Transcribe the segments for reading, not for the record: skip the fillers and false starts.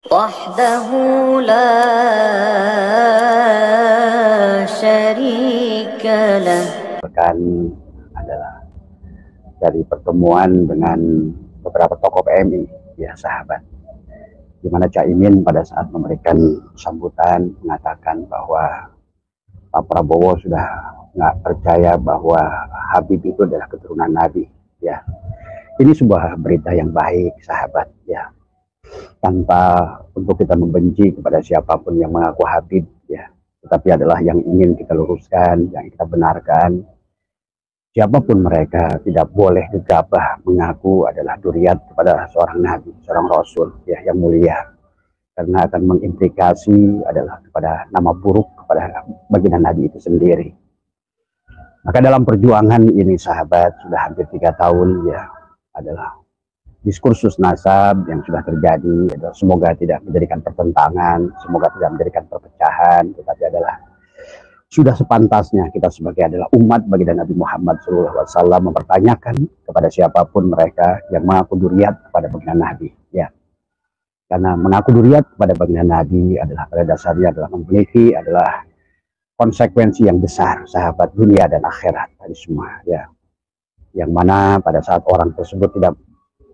وحده لا شريك له. Adalah dari pertemuan dengan beberapa tokoh PMI, ya sahabat, di mana Caimin pada saat memberikan sambutan mengatakan bahwa Pak Prabowo sudah nggak percaya bahwa Habib itu adalah keturunan Nabi. Ya, ini sebuah berita yang baik, sahabat. Ya, tanpa untuk kita membenci kepada siapapun yang mengaku Habib, ya, tetapi adalah yang ingin kita luruskan, yang kita benarkan. Siapapun mereka tidak boleh gegabah mengaku adalah duriat kepada seorang nabi, seorang rasul, ya, yang mulia, karena akan mengimplikasi adalah kepada nama buruk kepada baginda nabi itu sendiri. Maka dalam perjuangan ini, sahabat, sudah hampir 3 tahun, ya, adalah diskursus nasab yang sudah terjadi adalah semoga tidak menjadikan pertentangan, semoga tidak menjadikan perpecahan, tetapi adalah sudah sepantasnya kita sebagai adalah umat baginda Nabi Muhammad SAW mempertanyakan kepada siapapun mereka yang mengaku duriat kepada baginda Nabi, ya. Karena mengaku duriat kepada baginda Nabi adalah pada dasarnya adalah memiliki adalah konsekuensi yang besar, sahabat, dunia dan akhirat tadi semua, ya. Yang mana pada saat orang tersebut tidak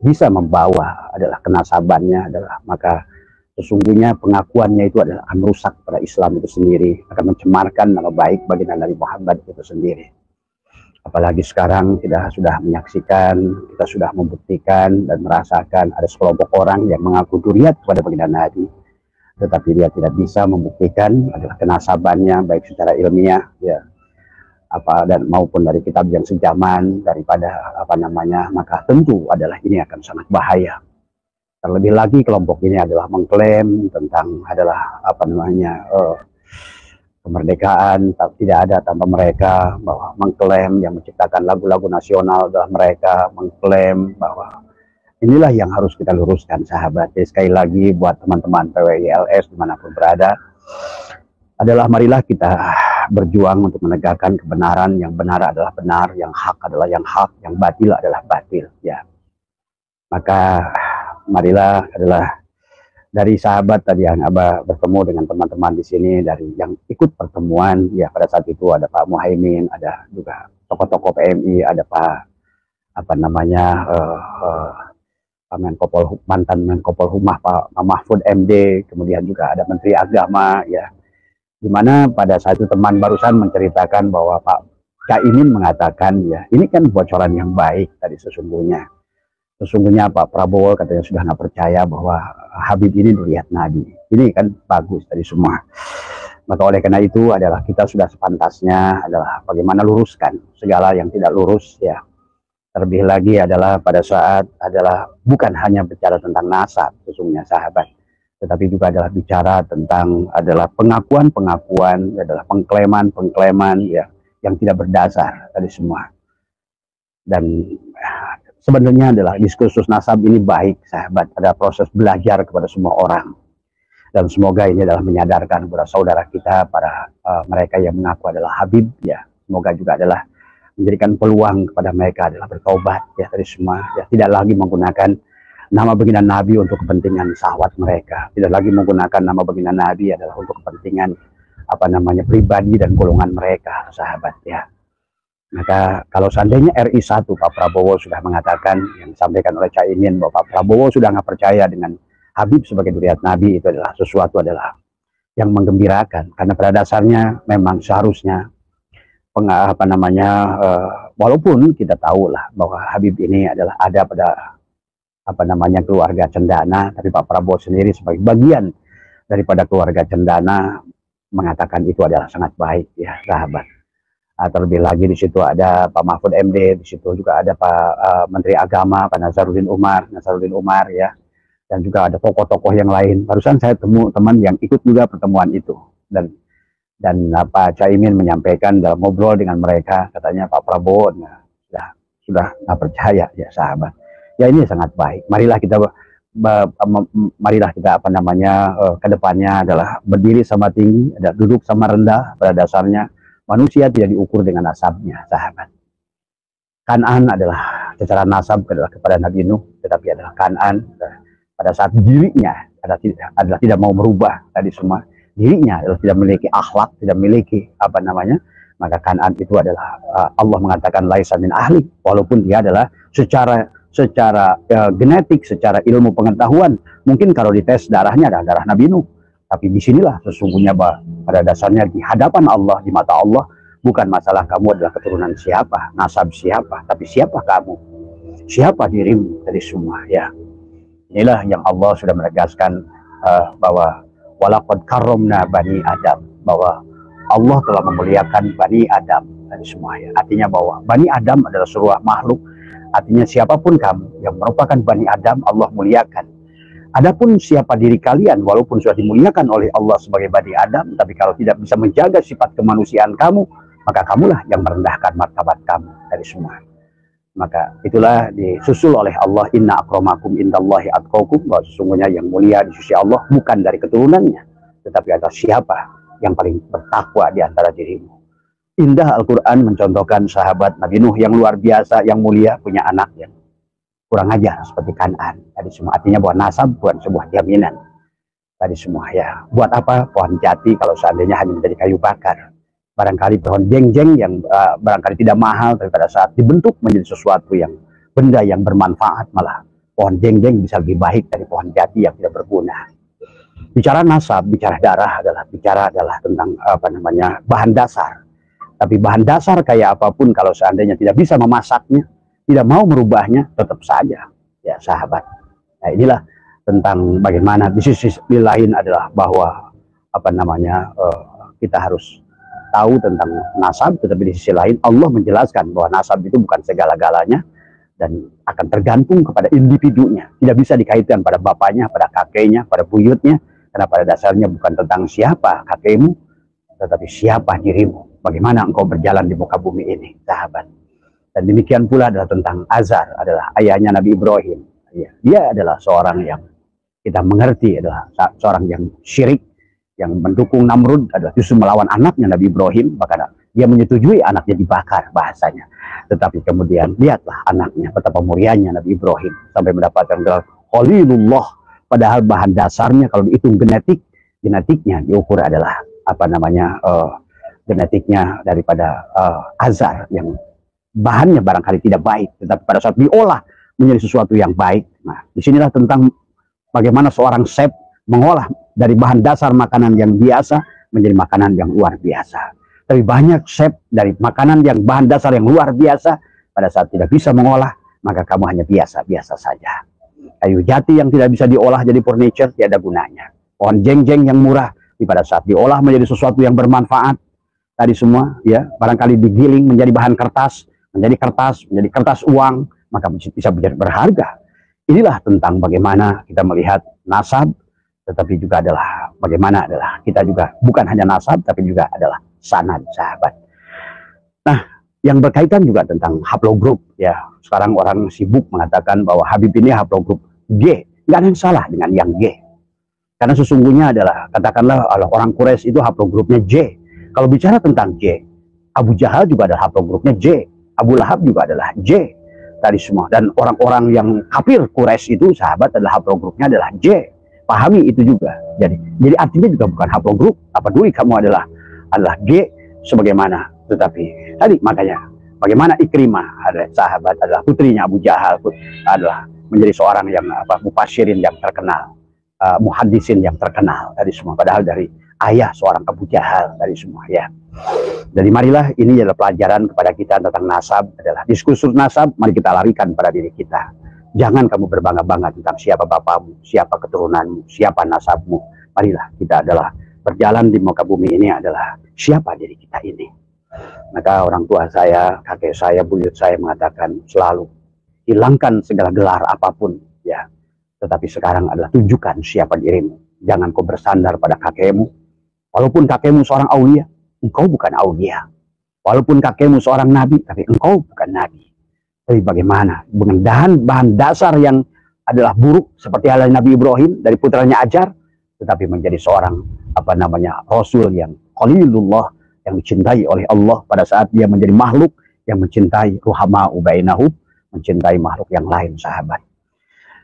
bisa membawa adalah kenasabannya adalah, maka sesungguhnya pengakuannya itu adalah akan merusak pada Islam itu sendiri, akan mencemarkan nama baik baginda Nabi Muhammad itu sendiri. Apalagi sekarang kita sudah menyaksikan, kita sudah membuktikan dan merasakan ada sekelompok orang yang mengaku duriat kepada baginda Nabi, tetapi dia tidak bisa membuktikan adalah kenasabannya baik secara ilmiah, ya, dan maupun dari kitab yang sejaman daripada maka tentu adalah ini akan sangat bahaya. Terlebih lagi kelompok ini adalah mengklaim tentang adalah kemerdekaan tidak ada tanpa mereka, bahwa mengklaim yang menciptakan lagu-lagu nasional adalah mereka, mengklaim bahwa inilah yang harus kita luruskan, sahabat. Jadi sekali lagi buat teman-teman PWILS dimanapun berada, adalah marilah kita berjuang untuk menegakkan kebenaran. Yang benar adalah benar, yang hak adalah yang hak, yang batil adalah batil, ya. Maka marilah adalah dari sahabat tadi yang Abah bertemu dengan teman-teman di sini, dari yang ikut pertemuan, ya, pada saat itu ada Pak Muhaimin, ada juga tokoh-tokoh PMI, ada Pak mantan Menko Polhukam Pak Mahfud MD, kemudian juga ada Menteri Agama, ya, dimana pada saat itu teman barusan menceritakan bahwa Pak Caimin mengatakan, ya, ini kan bocoran yang baik tadi. Sesungguhnya Pak Prabowo katanya sudah nggak percaya bahwa Habib ini duriat Nabi. Ini kan bagus tadi semua. Maka oleh karena itu adalah kita sudah sepantasnya adalah bagaimana luruskan segala yang tidak lurus, ya. Terlebih lagi adalah pada saat adalah bukan hanya bicara tentang nasab sesungguhnya, sahabat, tetapi juga adalah bicara tentang adalah pengakuan-pengakuan, adalah pengklaiman, ya, yang tidak berdasar tadi semua. Dan sebenarnya adalah diskursus nasab ini baik, sahabat, ada proses belajar kepada semua orang. Dan semoga ini adalah menyadarkan kepada saudara kita, para mereka yang mengaku adalah Habib, ya. Semoga juga adalah menjadikan peluang kepada mereka adalah bertobat, ya, dari semua, ya, tidak lagi menggunakan nama baginda Nabi untuk kepentingan syahwat mereka, tidak lagi menggunakan nama baginda Nabi adalah untuk kepentingan pribadi dan golongan mereka, sahabat, ya. Maka kalau seandainya RI 1 Pak Prabowo sudah mengatakan, yang disampaikan oleh Caimin, bahwa Pak Prabowo sudah nggak percaya dengan Habib sebagai duriat Nabi, itu adalah sesuatu adalah yang menggembirakan, karena pada dasarnya memang seharusnya walaupun kita tahu lah bahwa Habib ini adalah ada pada keluarga cendana, tapi Pak Prabowo sendiri sebagai bagian daripada keluarga cendana mengatakan itu adalah sangat baik, ya, sahabat. Terlebih lagi di situ ada Pak Mahfud MD, di situ juga ada Pak Menteri Agama Pak Nazaruddin Umar, ya, dan juga ada tokoh-tokoh yang lain. Barusan saya temu teman yang ikut juga pertemuan itu, dan Pak Caimin menyampaikan dalam ngobrol dengan mereka, katanya Pak Prabowo sudah nggak percaya, ya, sahabat. Ya, ini sangat baik. Marilah kita ke depannya adalah berdiri sama tinggi, ada duduk sama rendah. Pada dasarnya manusia tidak diukur dengan nasabnya, sahabat. Kan'an adalah secara nasab adalah kepada Nabi Nuh, tetapi adalah Kan'an pada saat dirinya adalah tidak mau merubah tadi semua dirinya, adalah tidak memiliki akhlak, tidak memiliki apa namanya, maka Kan'an itu adalah Allah mengatakan laisa min ahli, walaupun dia adalah secara genetik, secara ilmu pengetahuan mungkin kalau dites darahnya adalah darah Nabi Nuh, tapi disinilah sesungguhnya bahwa pada dasarnya di hadapan Allah, di mata Allah, bukan masalah kamu adalah keturunan siapa, nasab siapa, tapi siapa kamu, siapa dirimu dari semua ya. Inilah yang Allah sudah menegaskan bahwa walaqad karramna bani Adam, bahwa Allah telah memuliakan Bani Adam dari semua ya. Artinya bahwa Bani Adam adalah seluruh makhluk. Artinya siapapun kamu yang merupakan Bani Adam, Allah muliakan. Adapun siapa diri kalian, walaupun sudah dimuliakan oleh Allah sebagai Bani Adam, tapi kalau tidak bisa menjaga sifat kemanusiaan kamu, maka kamulah yang merendahkan martabat kamu dari semua. Maka itulah disusul oleh Allah, inna akramakum indallahi atqakum, bahwa sesungguhnya yang mulia di sisi Allah bukan dari keturunannya, tetapi adalah siapa yang paling bertakwa di antara dirimu. Indah Al-Quran mencontohkan sahabat Nabi Nuh yang luar biasa, yang mulia, punya anak yang kurang ajar seperti Kan'an tadi semua. Artinya bahwa nasab bukan sebuah jaminan tadi semua ya. Buat apa pohon jati kalau seandainya hanya menjadi kayu bakar? Barangkali pohon jeng-jeng yang barangkali tidak mahal, tapi pada saat dibentuk menjadi sesuatu yang benda yang bermanfaat, malah pohon jeng-jeng bisa lebih baik dari pohon jati yang tidak berguna. Bicara nasab, bicara darah adalah tentang apa namanya, bahan dasar. Tapi bahan dasar kayak apapun kalau seandainya tidak bisa memasaknya, tidak mau merubahnya, tetap saja ya sahabat. Nah, inilah tentang bagaimana di sisi lain adalah bahwa apa namanya, kita harus tahu tentang nasab, tetapi di sisi lain Allah menjelaskan bahwa nasab itu bukan segala-galanya dan akan tergantung kepada individunya. Tidak bisa dikaitkan pada bapaknya, pada kakeknya, pada buyutnya, karena pada dasarnya bukan tentang siapa kakekmu, tetapi siapa dirimu. Bagaimana engkau berjalan di muka bumi ini, sahabat. Dan demikian pula adalah tentang Azar, adalah ayahnya Nabi Ibrahim. Dia adalah seorang yang kita mengerti adalah seorang yang syirik, yang mendukung Namrud, adalah justru melawan anaknya Nabi Ibrahim, bahkan dia menyetujui anaknya dibakar bahasanya. Tetapi kemudian lihatlah anaknya, betapa mulianya Nabi Ibrahim sampai mendapatkan gelar Khalilullah, padahal bahan dasarnya kalau dihitung genetiknya diukur adalah apa namanya, genetiknya daripada Azar yang bahannya barangkali tidak baik, tetapi pada saat diolah menjadi sesuatu yang baik. Nah, disinilah tentang bagaimana seorang chef mengolah dari bahan dasar makanan yang biasa menjadi makanan yang luar biasa. Tapi banyak chef dari makanan yang bahan dasar yang luar biasa, pada saat tidak bisa mengolah, maka kamu hanya biasa-biasa saja. Kayu jati yang tidak bisa diolah jadi furniture, tidak ada gunanya. Pohon jeng-jeng yang murah, pada saat diolah menjadi sesuatu yang bermanfaat, tadi semua ya, barangkali digiling menjadi bahan kertas, menjadi kertas uang, maka bisa menjadi berharga. Inilah tentang bagaimana kita melihat nasab, tetapi juga adalah bagaimana adalah kita juga bukan hanya nasab, tapi juga adalah sanad, sahabat. Nah, yang berkaitan juga tentang haplogroup ya. Sekarang orang sibuk mengatakan bahwa Habib ini haplogroup G. Nggak ada yang salah dengan yang G. Karena sesungguhnya adalah, katakanlah orang Quraisy itu haplogroupnya J. Kalau bicara tentang J, Abu Jahal juga adalah haplogroupnya J. Abu Lahab juga adalah J. Tadi semua. Dan orang-orang yang kafir Quraisy itu, sahabat, adalah haplogrupnya adalah J. Pahami itu juga. Jadi artinya juga bukan haplogrup. Apa peduli kamu adalah G sebagaimana. Tetapi tadi makanya bagaimana Ikrimah adalah sahabat, adalah putrinya Abu Jahal, adalah menjadi seorang yang mufasirin yang terkenal, muhaddisin yang terkenal tadi semua. Padahal dari ayah seorang Abu Jahal tadi semua ya. Jadi marilah ini adalah pelajaran kepada kita tentang nasab, adalah diskursus nasab, mari kita larikan pada diri kita. Jangan kamu berbangga-bangga tentang siapa bapakmu, siapa keturunanmu, siapa nasabmu. Marilah kita adalah berjalan di muka bumi ini adalah siapa diri kita ini. Maka orang tua saya, kakek saya, buyut saya mengatakan selalu, hilangkan segala gelar apapun ya. Tetapi sekarang adalah tunjukkan siapa dirimu. Jangan kau bersandar pada kakekmu. Walaupun kakekmu seorang aulia, engkau bukan aulia. Walaupun kakekmu seorang nabi, tapi engkau bukan nabi. Tapi bagaimana dengan bahan dasar yang adalah buruk seperti halnya Nabi Ibrahim dari putranya Ajar, tetapi menjadi seorang apa namanya Rasul yang Khalilullah, yang dicintai oleh Allah pada saat dia menjadi makhluk yang mencintai ruhama'u bainahum, mencintai makhluk yang lain, sahabat.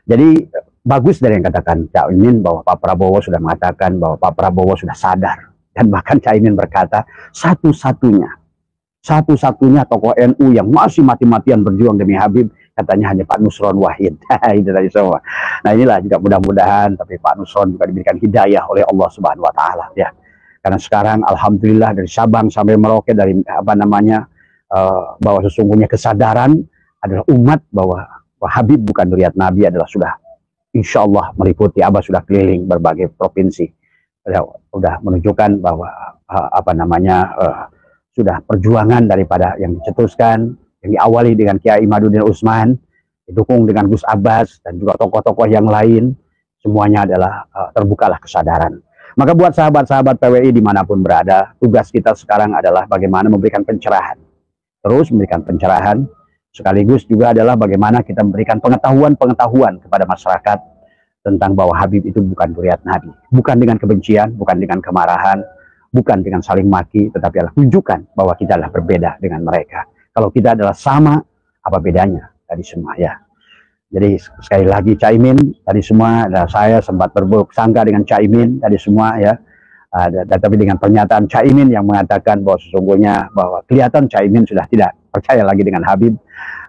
Jadi bagus dari yang katakan Cak Imin bahwa Pak Prabowo sudah mengatakan bahwa Pak Prabowo sudah sadar, dan bahkan Cak Imin berkata satu-satunya tokoh NU yang masih mati-matian berjuang demi Habib katanya hanya Pak Nusron Wahid. Itu tadi semua. Nah inilah juga mudah-mudahan tapi Pak Nusron juga diberikan hidayah oleh Allah Subhanahu Wa Taala ya. Karena sekarang alhamdulillah dari Sabang sampai Merauke dari bahwa sesungguhnya kesadaran adalah umat bahwa Habib bukan zuriat Nabi adalah sudah insya Allah meliputi, Abah sudah keliling berbagai provinsi, sudah menunjukkan bahwa sudah perjuangan daripada yang dicetuskan, yang diawali dengan Kiai Imaduddin Utsman, didukung dengan Gus Abbas dan juga tokoh-tokoh yang lain, semuanya adalah terbukalah kesadaran. Maka buat sahabat-sahabat PWI dimanapun berada, tugas kita sekarang adalah bagaimana memberikan pencerahan, terus memberikan pencerahan, sekaligus juga adalah bagaimana kita memberikan pengetahuan kepada masyarakat tentang bahwa Habib itu bukan zuriat Nabi, bukan dengan kebencian, bukan dengan kemarahan, bukan dengan saling maki, tetapi adalah tunjukkan bahwa kita adalah berbeda dengan mereka. Kalau kita adalah sama, apa bedanya tadi semua ya. Jadi sekali lagi Cak Imin tadi semua, saya sempat bersangka dengan Cak Imin tadi semua ya. Tapi dengan pernyataan Cak Imin yang mengatakan bahwa sesungguhnya bahwa kelihatan Cak Imin sudah tidak percaya lagi dengan Habib,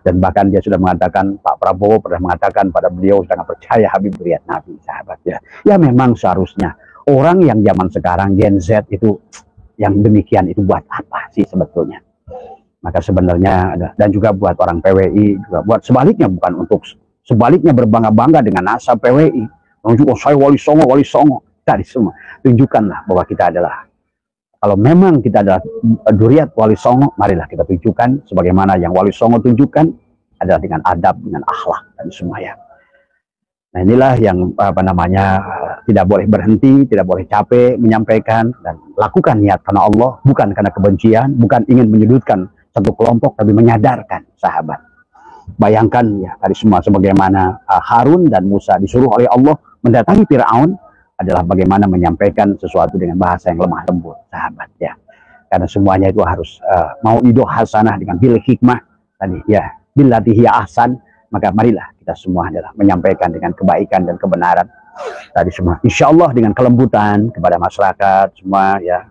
dan bahkan dia sudah mengatakan, Pak Prabowo pernah mengatakan pada beliau sangat percaya Habib zuriat Nabi, sahabat ya. Ya memang seharusnya orang yang zaman sekarang Gen Z itu yang demikian itu buat apa sih sebetulnya? Maka sebenarnya ada, dan juga buat orang PWI juga buat sebaliknya, bukan untuk sebaliknya berbangga-bangga dengan nasab PWI, menunjuk oh saya Wali Songo tadi semua. Tunjukkanlah bahwa kita adalah, kalau memang kita adalah zuriat Wali Songo, marilah kita tunjukkan sebagaimana yang Wali Songo tunjukkan adalah dengan adab, dengan akhlak dan semua ya. Nah inilah yang tidak boleh berhenti, tidak boleh capek menyampaikan, dan lakukan niat karena Allah, bukan karena kebencian, bukan ingin menyudutkan satu kelompok, tapi menyadarkan sahabat. Bayangkan ya tadi semua sebagaimana Harun dan Musa disuruh oleh Allah mendatangi Fir'aun, adalah bagaimana menyampaikan sesuatu dengan bahasa yang lemah lembut, sahabat ya. Karena semuanya itu harus mau idoh hasanah dengan bil hikmah tadi ya, billati hiya ahsan, maka marilah kita semua adalah menyampaikan dengan kebaikan dan kebenaran tadi semua. Insya Allah dengan kelembutan kepada masyarakat semua ya,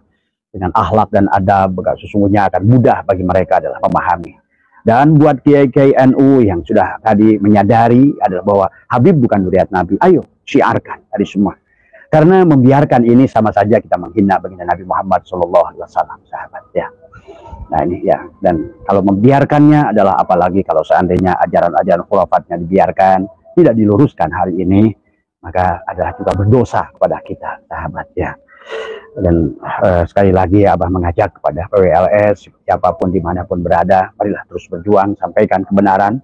dengan akhlak dan adab, sesungguhnya akan mudah bagi mereka adalah memahami. Dan buat kiai-kiai NU yang sudah tadi menyadari adalah bahwa Habib bukan zuriat Nabi, ayo syiarkan tadi semua. Karena membiarkan ini sama saja kita menghina baginda Nabi Muhammad SAW, sahabat ya. Nah ini ya, dan kalau membiarkannya adalah apalagi kalau seandainya ajaran-ajaran khurafatnya dibiarkan, tidak diluruskan hari ini, maka adalah juga berdosa kepada kita, sahabat ya. Dan sekali lagi Abah mengajak kepada PWLS, siapapun dimanapun berada, marilah terus berjuang, sampaikan kebenaran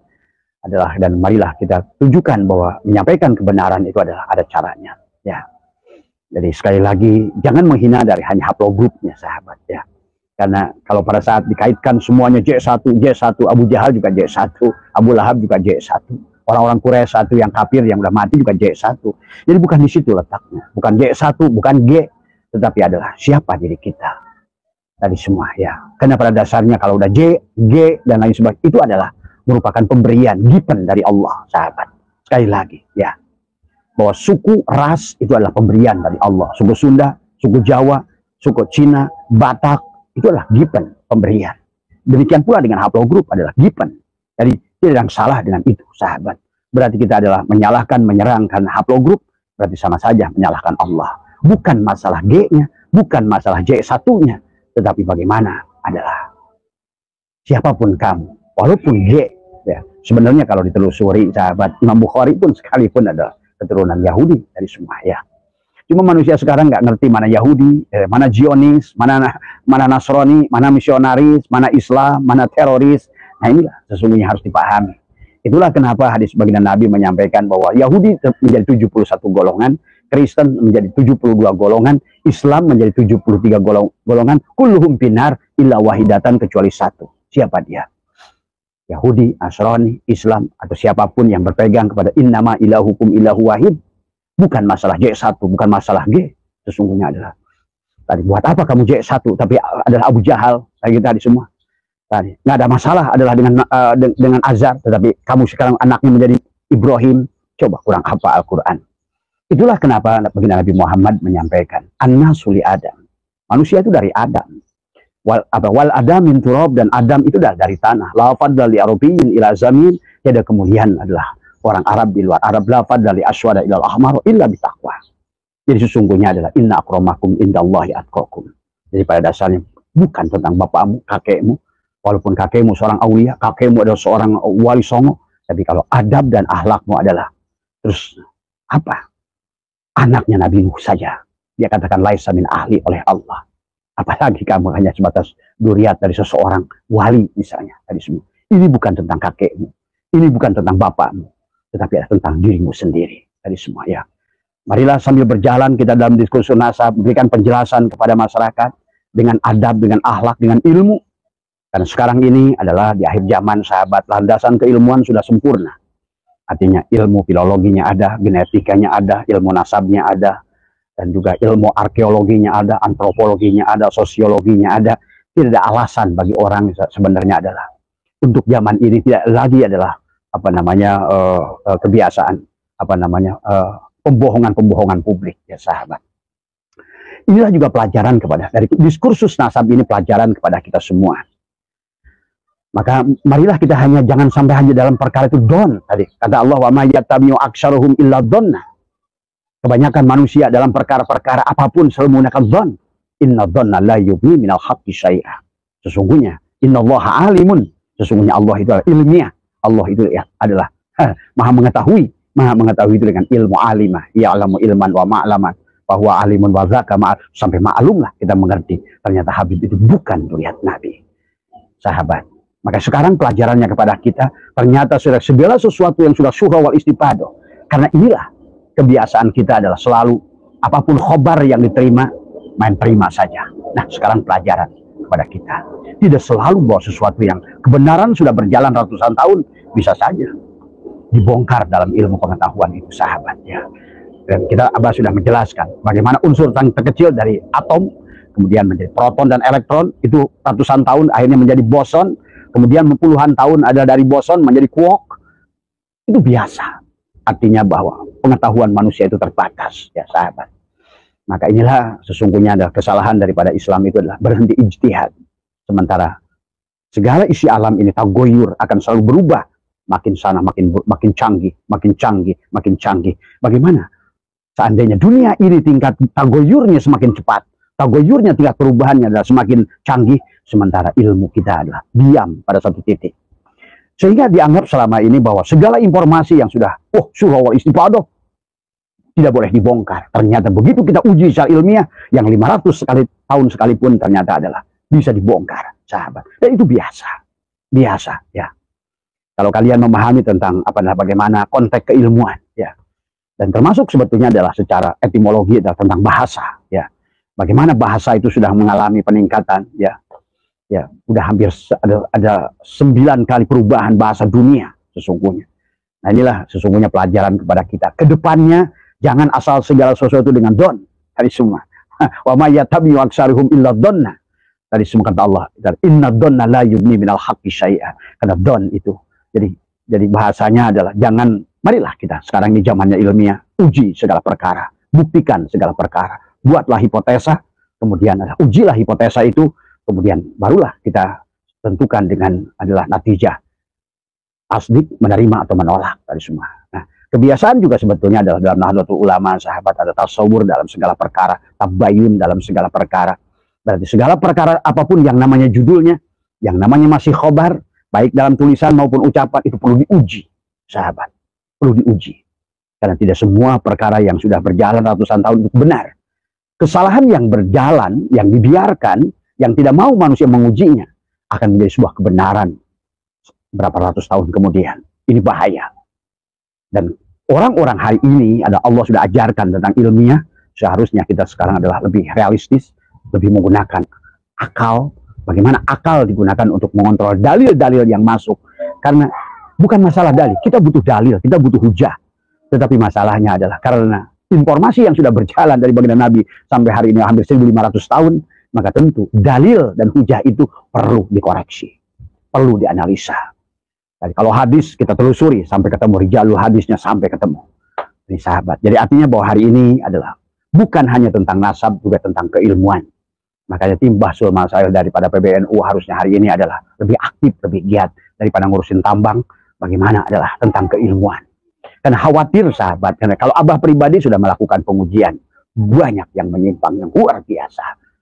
adalah, dan marilah kita tunjukkan bahwa menyampaikan kebenaran itu adalah ada caranya ya. Jadi sekali lagi jangan menghina dari hanya haplogrupnya, sahabat ya. Karena kalau pada saat dikaitkan semuanya J1, Abu Jahal juga J1, Abu Lahab juga J1, orang-orang Quraisy satu yang kafir yang udah mati juga J1. Jadi bukan di situ letaknya, bukan J1, bukan G, tetapi adalah siapa diri kita tadi semua ya. Karena pada dasarnya kalau udah J, G dan lain sebagainya itu adalah merupakan pemberian given dari Allah, sahabat. Sekali lagi ya, bahwa suku ras itu adalah pemberian dari Allah. Suku Sunda, suku Jawa, suku Cina, Batak itu adalah given, pemberian. Demikian pula dengan haplogroup adalah given. Jadi tidak ada yang salah dengan itu, sahabat. Berarti kita adalah menyalahkan, menyerangkan haplogroup, berarti sama saja menyalahkan Allah. Bukan masalah G-nya, bukan masalah J1-nya, tetapi bagaimana adalah siapapun kamu, walaupun G ya. Sebenarnya kalau ditelusuri, sahabat, Imam Bukhari pun sekalipun adalah keturunan Yahudi dari semua ya. Cuma manusia sekarang nggak ngerti mana Yahudi, mana Zionis, mana Nasrani, mana misionaris, mana Islam, mana teroris. Nah inilah sesungguhnya harus dipahami. Itulah kenapa hadis baginda Nabi menyampaikan bahwa Yahudi menjadi 71 golongan, Kristen menjadi 72 golongan, Islam menjadi 73 golongan, kulluhum binar illa wahidatan, kecuali satu. Siapa dia? Yahudi, Nasrani, Islam, atau siapapun yang berpegang kepada innama ilahukum ilahu wahid. Bukan masalah J1, bukan masalah G. Sesungguhnya adalah tadi, buat apa kamu J1 tapi adalah Abu Jahal, kayak tadi semua. Tadi nggak ada masalah adalah dengan Azhar, tetapi kamu sekarang anaknya menjadi Ibrahim, Coba kurang hafal Al-Quran. Itulah kenapa baginda Nabi Muhammad menyampaikan, an-nasu li Adam. Manusia itu dari Adam. Wal Adam min turab, dan Adam itu dari tanah. La fadla li Arabiyyin ila zamin. Tiada kemuliaan adalah orang Arab di luar Arab. La fadla li aswada ila al-ahmar illa bitaqwa. Jadi sesungguhnya adalah inna akramakum indallahi atqakum. Jadi pada dasarnya bukan tentang bapakmu, kakekmu. Walaupun kakekmu seorang aulia, kakekmu adalah seorang wali songo. Tapi kalau adab dan akhlakmu adalah, terus apa? Anaknya Nabi Nuh saja, dia katakan laisa min ahli oleh Allah. Apalagi kamu hanya sebatas duriat dari seseorang wali misalnya. Tadi semua. Ini bukan tentang kakekmu, ini bukan tentang bapakmu, tetapi adalah tentang dirimu sendiri. Tadi semua ya. Marilah sambil berjalan kita dalam diskusi nasab, berikan penjelasan kepada masyarakat dengan adab, dengan akhlak, dengan ilmu. Karena sekarang ini adalah di akhir zaman sahabat, landasan keilmuan sudah sempurna. Artinya ilmu filologinya ada, genetikanya ada, ilmu nasabnya ada, dan juga ilmu arkeologinya ada, antropologinya ada, sosiologinya ada. Tidak ada alasan bagi orang sebenarnya adalah untuk zaman ini tidak lagi adalah apa namanya kebiasaan, apa namanya pembohongan-pembohongan publik ya sahabat. Inilah juga pelajaran kepada dari diskursus nasab ini, pelajaran kepada kita semua. Maka marilah kita jangan sampai hanya dalam perkara itu don. Tadi kata Allah, wa may yattabi'u aktsaruhum illa dhanna. Kebanyakan manusia dalam perkara-perkara apapun selalu menggunakan dhon. Inna dhanna la yughni minal haqqi syai'a. Sesungguhnya innallaha alimun. Sesungguhnya Allah itu adalah ilmiah. Allah itu adalah maha mengetahui itu dengan ilmu alimah. Ya'lamu ilman wa ma'laman. Bahwa alimun wa zaka sampai ma'lum lah kita mengerti. Ternyata Habib itu bukan duriat Nabi. Sahabat. Maka sekarang pelajarannya kepada kita, ternyata sudah segala sesuatu yang sudah syuhra wal istifadah. Karena inilah kebiasaan kita adalah selalu apapun khobar yang diterima, main terima saja. Nah sekarang pelajaran kepada kita. Tidak selalu bahwa sesuatu yang kebenaran sudah berjalan ratusan tahun, bisa saja dibongkar dalam ilmu pengetahuan itu sahabat ya. Dan kita Abah sudah menjelaskan bagaimana unsur yang terkecil dari atom, kemudian menjadi proton dan elektron, itu ratusan tahun akhirnya menjadi boson. Kemudian puluhan tahun ada dari boson menjadi quark. Itu biasa. Artinya bahwa pengetahuan manusia itu terbatas ya sahabat. Maka inilah sesungguhnya adalah kesalahan daripada Islam itu adalah berhenti ijtihad. Sementara segala isi alam ini tagoyur akan selalu berubah. Makin sana makin canggih, makin canggih, makin canggih. Bagaimana? Seandainya dunia ini tingkat tagoyurnya semakin cepat, tagoyurnya tingkat perubahannya adalah semakin canggih, sementara ilmu kita adalah diam pada satu titik. Sehingga dianggap selama ini bahwa segala informasi yang sudah syuhra wal istifadah tidak boleh dibongkar. Ternyata begitu kita uji secara ilmiah, yang 500 tahun sekalipun ternyata adalah bisa dibongkar, sahabat. Dan itu biasa ya. Kalau kalian memahami tentang bagaimana konteks keilmuan ya. Dan termasuk sebetulnya adalah secara etimologi adalah tentang bahasa ya. Bagaimana bahasa itu sudah mengalami peningkatan ya. Ya, udah hampir ada 9 kali perubahan bahasa dunia sesungguhnya. Nah inilah sesungguhnya pelajaran kepada kita. Kedepannya jangan asal segala sesuatu dengan don. Tadi semua. Wa may yattabi'u aktsaruhum illa dhanna. Tadi semua kata Allah. Inna dhanna la yughni minal haqqi syai'a. Karena don itu. Jadi bahasanya adalah marilah kita sekarang di zamannya ilmiah, uji segala perkara, buktikan segala perkara, buatlah hipotesa, kemudian ujilah hipotesa itu. Kemudian barulah kita tentukan dengan adalah natijah tasdik, menerima atau menolak dari semua. Nah, kebiasaan juga sebetulnya adalah dalam Nahdlatul Ulama sahabat ada tasawur dalam segala perkara, tabayun dalam segala perkara. Berarti segala perkara apapun yang namanya judulnya, yang namanya masih khobar, baik dalam tulisan maupun ucapan itu perlu diuji, sahabat. Perlu diuji. Karena tidak semua perkara yang sudah berjalan ratusan tahun itu benar. Kesalahan yang berjalan, yang dibiarkan, yang tidak mau manusia mengujinya akan menjadi sebuah kebenaran berapa ratus tahun kemudian. Ini bahaya. Dan orang-orang hari ini ada Allah sudah ajarkan tentang ilmiah. Seharusnya kita sekarang adalah lebih realistis, lebih menggunakan akal. Bagaimana akal digunakan untuk mengontrol dalil-dalil yang masuk. Karena bukan masalah dalil, kita butuh dalil, kita butuh hujah. Tetapi masalahnya adalah karena informasi yang sudah berjalan dari baginda Nabi sampai hari ini hampir 1500 tahun, maka tentu dalil dan hujah itu perlu dikoreksi, perlu dianalisa. Jadi kalau hadis kita telusuri sampai ketemu, rijalul hadisnya sampai ketemu. Ini sahabat. Jadi artinya bahwa hari ini adalah bukan hanya tentang nasab, juga tentang keilmuan. Makanya tim Bahsul Masail daripada PBNU harusnya hari ini adalah lebih aktif, lebih giat daripada ngurusin tambang. Bagaimana adalah tentang keilmuan. Dan khawatir sahabat, karena kalau Abah pribadi sudah melakukan pengujian, banyak yang menyimpang yang luar biasa.